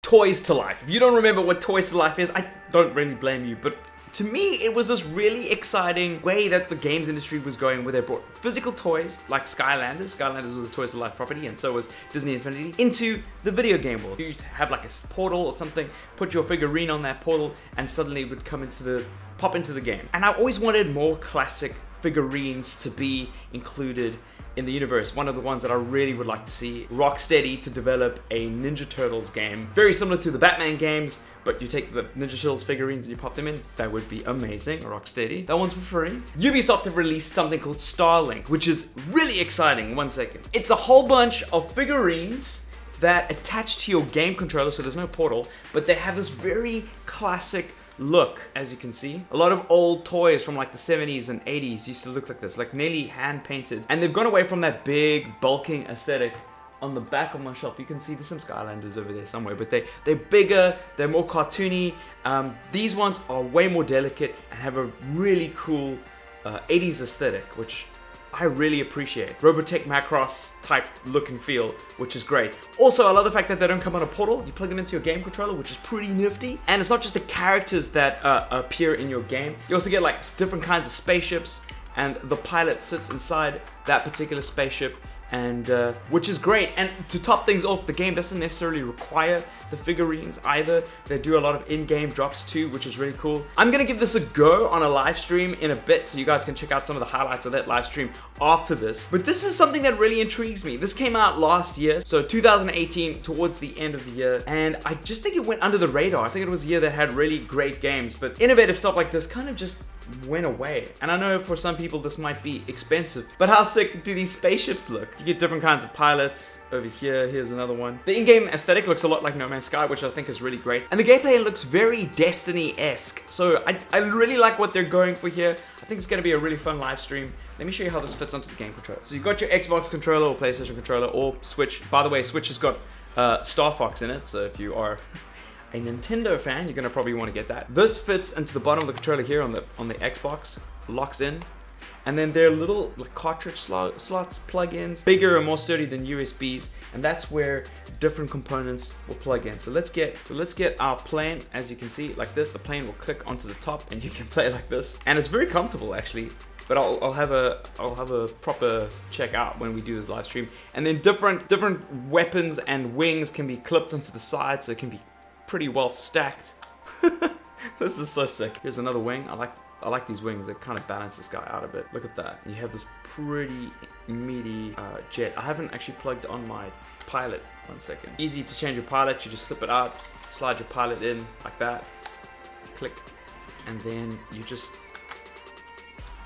Toys to Life. If you don't remember what Toys to Life is, I don't really blame you, but to me, it was this really exciting way that the games industry was going, where they brought physical toys like Skylanders. Skylanders was a Toys to Life property, and so was Disney Infinity, into the video game world. You used to have like a portal or something, put your figurine on that portal, and suddenly it would pop into the game. And I always wanted more classic figurines to be included in the universe. One of the ones that I really would like to see Rocksteady to develop a Ninja Turtles game, very similar to the Batman games, but you take the Ninja Turtles figurines and you pop them in. That would be amazing. Rocksteady. That one's for free. Ubisoft have released something called STARLINK, which is really exciting. One second. It's a whole bunch of figurines that attach to your game controller, so there's no portal, but they have this very classic look, as you can see. A lot of old toys from like the 70s and 80s used to look like this, like nearly hand painted. And they've gone away from that big bulking aesthetic. On the back of my shelf, you can see there's some Skylanders over there somewhere, but they're bigger, they're more cartoony. These ones are way more delicate and have a really cool 80s aesthetic, which I really appreciate. Robotech Macross type look and feel, which is great. Also, I love the fact that they don't come on a portal. You plug them into your game controller, which is pretty nifty. And it's not just the characters that appear in your game. You also get like different kinds of spaceships, and the pilot sits inside that particular spaceship, and which is great. And to top things off, the game doesn't necessarily require the figurines either. They do a lot of in-game drops too, which is really cool. I'm gonna give this a go on a live stream in a bit, so you guys can check out some of the highlights of that live stream after this. But this is something that really intrigues me. This came out last year, so 2018, towards the end of the year, and I just think it went under the radar. I think it was a year that had really great games, but innovative stuff like this kind of just went away. And I know for some people this might be expensive, but how sick do these spaceships look? You get different kinds of pilots over here. Here's another one. The in-game aesthetic looks a lot like No Man's Sky, which I think is really great. And the gameplay looks very Destiny-esque. So I really like what they're going for here. I think it's gonna be a really fun live stream. Let me show you how this fits onto the game controller. So you've got your Xbox controller or PlayStation controller or Switch. By the way, Switch has got Star Fox in it, so if you are a Nintendo fan, you're gonna probably want to get that. This fits into the bottom of the controller here on the Xbox, locks in, and then there are little like cartridge slots, plug-ins, bigger and more sturdy than USBs, and that's where different components will plug in. So let's get our plane. As you can see, like this, the plane will click onto the top, and you can play like this, and it's very comfortable actually. But I'll have a proper check out when we do this live stream. And then different weapons and wings can be clipped onto the side, so it can be pretty well stacked. This is so sick. Here's another wing. I like these wings. They kind of balance this guy out a bit. Look at that. You have this pretty meaty jet. I haven't actually plugged on my pilot. One second. Easy to change your pilot. You just slip it out, slide your pilot in like that, click, and then you just,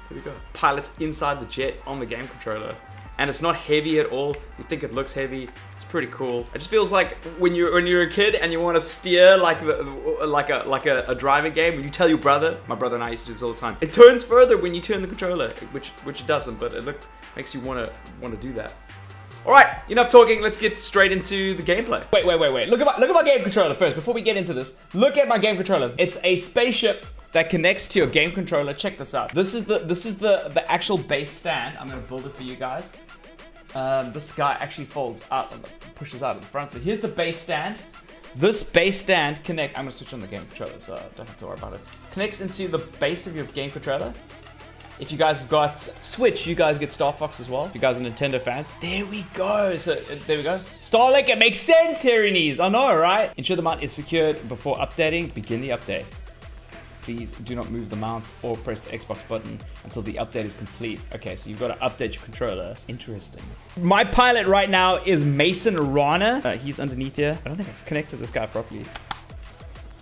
there we go. Pilot's inside the jet on the game controller. And it's not heavy at all. You think it looks heavy. It's pretty cool. It just feels like when you're a kid and you want to steer like a driving game. You tell your brother. My brother and I used to do this all the time. It turns further when you turn the controller, which it doesn't, but it makes you want to do that. All right, enough talking. Let's get straight into the gameplay. Wait. Look at my game controller first. Before we get into this, look at my game controller. It's a spaceship that connects to your game controller. Check this out. This is the actual base stand. I'm gonna build it for you guys. This guy actually folds out and pushes out at the front. So here's the base stand. This base stand I'm gonna switch on the game controller, so I don't have to worry about it. Connects into the base of your game controller. If you guys have got Switch, you guys get Star Fox as well. If you guys are Nintendo fans. There we go. So there we go. STARLINK, it makes sense, Hearings. I know, right? Ensure the mount is secured before updating. Begin the update. Please do not move the mount or press the Xbox button until the update is complete. Okay, so you've got to update your controller. Interesting. My pilot right now is Mason Rana. He's underneath here. I don't think I've connected this guy properly.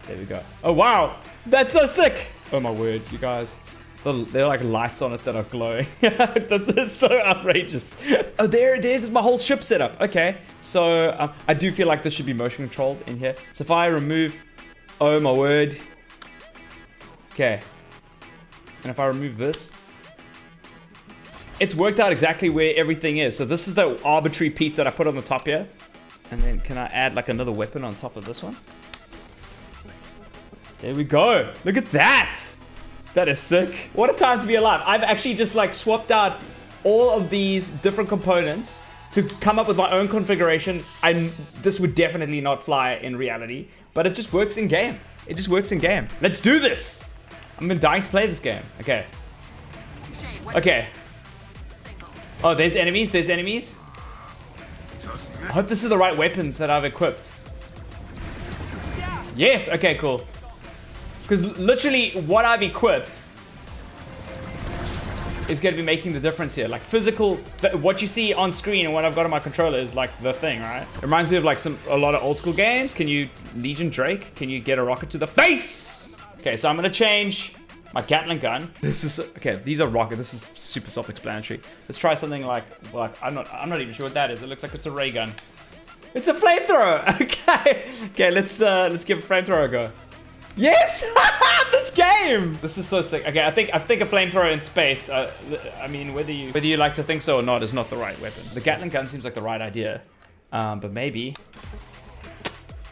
There we go. Oh, wow. That's so sick. Oh, my word, you guys. There are like lights on it that are glowing. This is so outrageous. Oh, there's my whole ship setup. Okay, so I do feel like this should be motion controlled in here. So if I remove, oh my word. Okay, and if I remove this, it's worked out exactly where everything is. So this is the arbitrary piece that I put on the top here. And then can I add like another weapon on top of this one? There we go. Look at that. That is sick. What a time to be alive. I've actually just like swapped out all of these different components to come up with my own configuration. This would definitely not fly in reality, but it just works in game. It just works in game. Let's do this. I've been dying to play this game. Okay. Okay. Oh, there's enemies. There's enemies. I hope this is the right weapons that I've equipped. Yes. Okay, cool. Because literally what I've equipped is going to be making the difference here. Like physical, what you see on screen and what I've got on my controller is like the thing, right? It reminds me of like a lot of old school games. Can you, Legion Drake, can you get a rocket to the face? Okay, so I'm going to change my Gatling gun. This is, okay, these are rockets. This is super self-explanatory. Let's try something like I'm not even sure what that is. It looks like it's a ray gun. It's a flamethrower. Okay. Okay, let's give a flamethrower a go. Yes! This game! This is so sick. Okay, I think a flamethrower in space, I mean, whether you like to think so or not, is not the right weapon. The Gatling gun seems like the right idea. But maybe.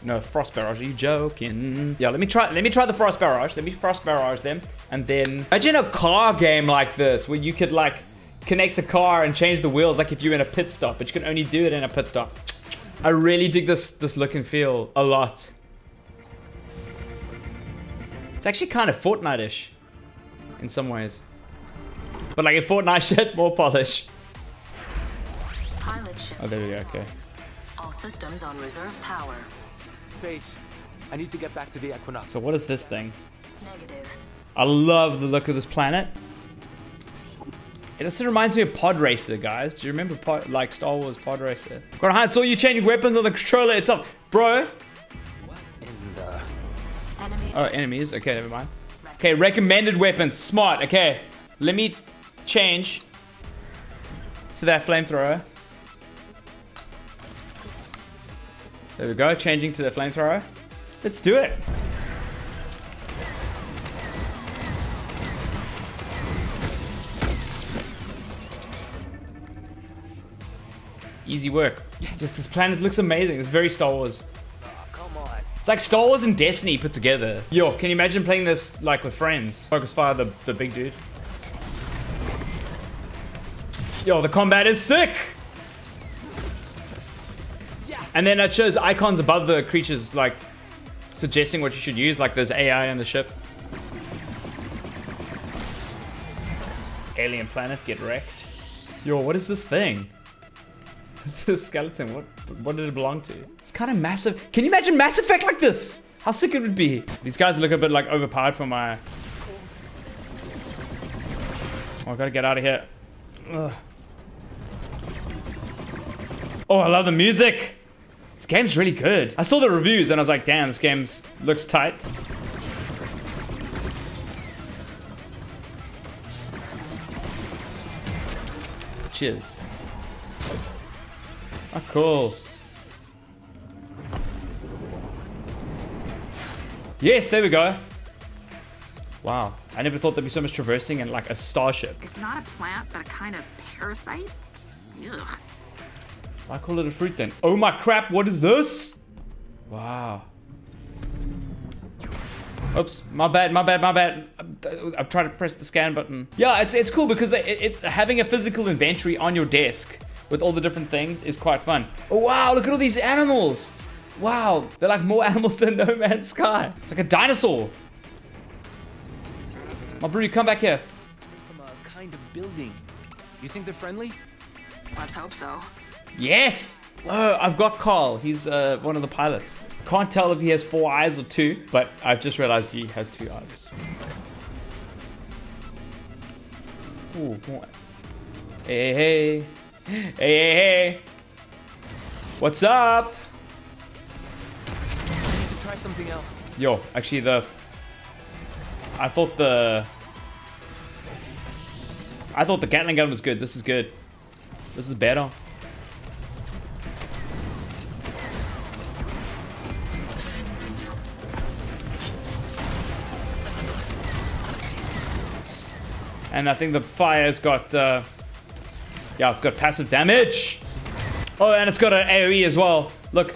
No, frost barrage, are you joking? Yeah, let me try the frost barrage. Let me frost barrage them. And then imagine a car game like this where you could like connect a car and change the wheels like if you're in a pit stop, but you can only do it in a pit stop. I really dig this look and feel a lot. It's actually kind of Fortnite-ish in some ways. But like in Fortnite shit, more polish. Pilot ship. Oh, there we go, okay. All systems on reserve power. Sage, I need to get back to the Equinox. So what is this thing? Negative. I love the look of this planet. It also reminds me of Pod Racer, guys. Do you remember like Star Wars Pod Racer? Got Hinds, saw you changing weapons on the controller itself. Bro. What in the... Enemy. Oh, enemies. Okay, never mind. Okay, recommended weapons. Smart. Okay, let me change to that flamethrower. There we go. Changing to the flamethrower. Let's do it. Easy work. Just this planet looks amazing. It's very Star Wars. Oh, come on. It's like Star Wars and Destiny put together. Yo, can you imagine playing this like with friends? Focus fire the big dude. Yo, the combat is sick. And then it shows icons above the creatures like suggesting what you should use, like there's AI on the ship. Alien planet, get wrecked. Yo, what is this thing? The skeleton, what did it belong to? It's kind of massive. Can you imagine Mass Effect like this? How sick it would be. These guys look a bit like overpowered for my... Oh, I gotta get out of here. Ugh. Oh, I love the music. This game's really good. I saw the reviews and I was like, damn, this game looks tight. Cheers. Oh, cool. Yes, there we go. Wow, I never thought there'd be so much traversing in like a starship. It's not a plant, but a kind of parasite. Ugh. Why call it a fruit then? Oh my crap, what is this? Wow. Oops, my bad. I'm trying to press the scan button. Yeah, it's cool because having a physical inventory on your desk with all the different things is quite fun. Oh wow, look at all these animals. Wow, they're like more animals than No Man's Sky. It's like a dinosaur. My brew, come back here. From a kind of building. You think they're friendly? Let's hope so. Yes! Oh, I've got Carl. He's one of the pilots. Can't tell if he has 4 eyes or 2, but I've just realized he has 2 eyes. Ooh, what? Hey. Hey. What's up? I need to try something else. Yo, actually I thought the Gatling gun was good. This is good. This is better. And I think the fire's got, yeah, it's got passive damage. Oh, and it's got an AoE as well. Look,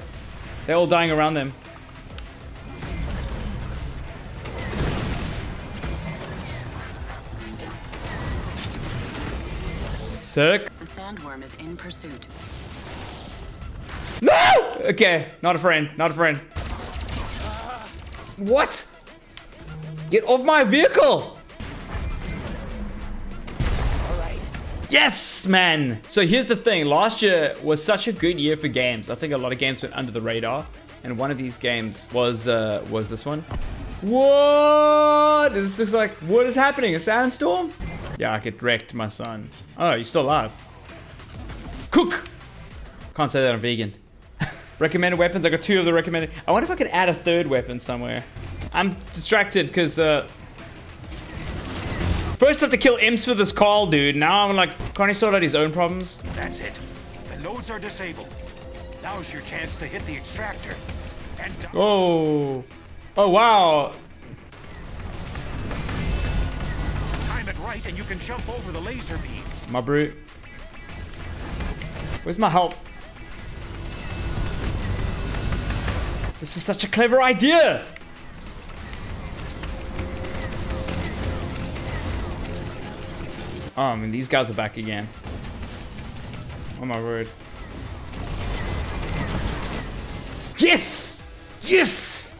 they're all dying around them. Sick. The sandworm is in pursuit. No! Okay, not a friend, not a friend. What? Get off my vehicle! Yes, man! So here's the thing. Last year was such a good year for games. I think a lot of games went under the radar. And one of these games was this one. What? This looks like, what is happening? A sandstorm? Yeah, I get wrecked, my son. Oh, you're still alive. Cook! Can't say that I'm vegan. Recommended weapons. I got 2 of the recommended. I wonder if I could add a 3rd weapon somewhere. I'm distracted because first I have to kill imps for this call, dude. Now I'm like, can't he sort out his own problems? That's it. The nodes are disabled. Now's your chance to hit the extractor. And oh. Oh, wow. time it right and you can jump over the laser beams. My brute. Where's my health? This is such a clever idea. Oh, I mean, these guys are back again. Oh my word. Yes! Yes!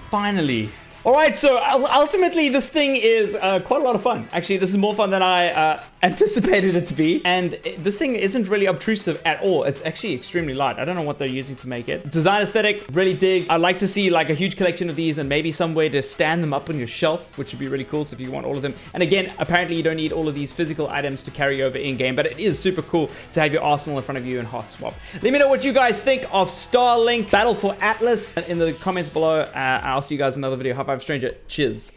Finally. Alright, so ultimately this thing is quite a lot of fun. Actually, this is more fun than I anticipated it to be. And this thing isn't really obtrusive at all. It's actually extremely light. I don't know what they're using to make it. Design aesthetic, really dig. I'd like to see like a huge collection of these and maybe some way to stand them up on your shelf, which would be really cool. So if you want all of them. And again, apparently you don't need all of these physical items to carry over in-game, but it is super cool to have your arsenal in front of you and hot swap. Let me know what you guys think of STARLINK Battle for Atlas in the comments below. I'll see you guys in another video. High five, stranger. Cheers.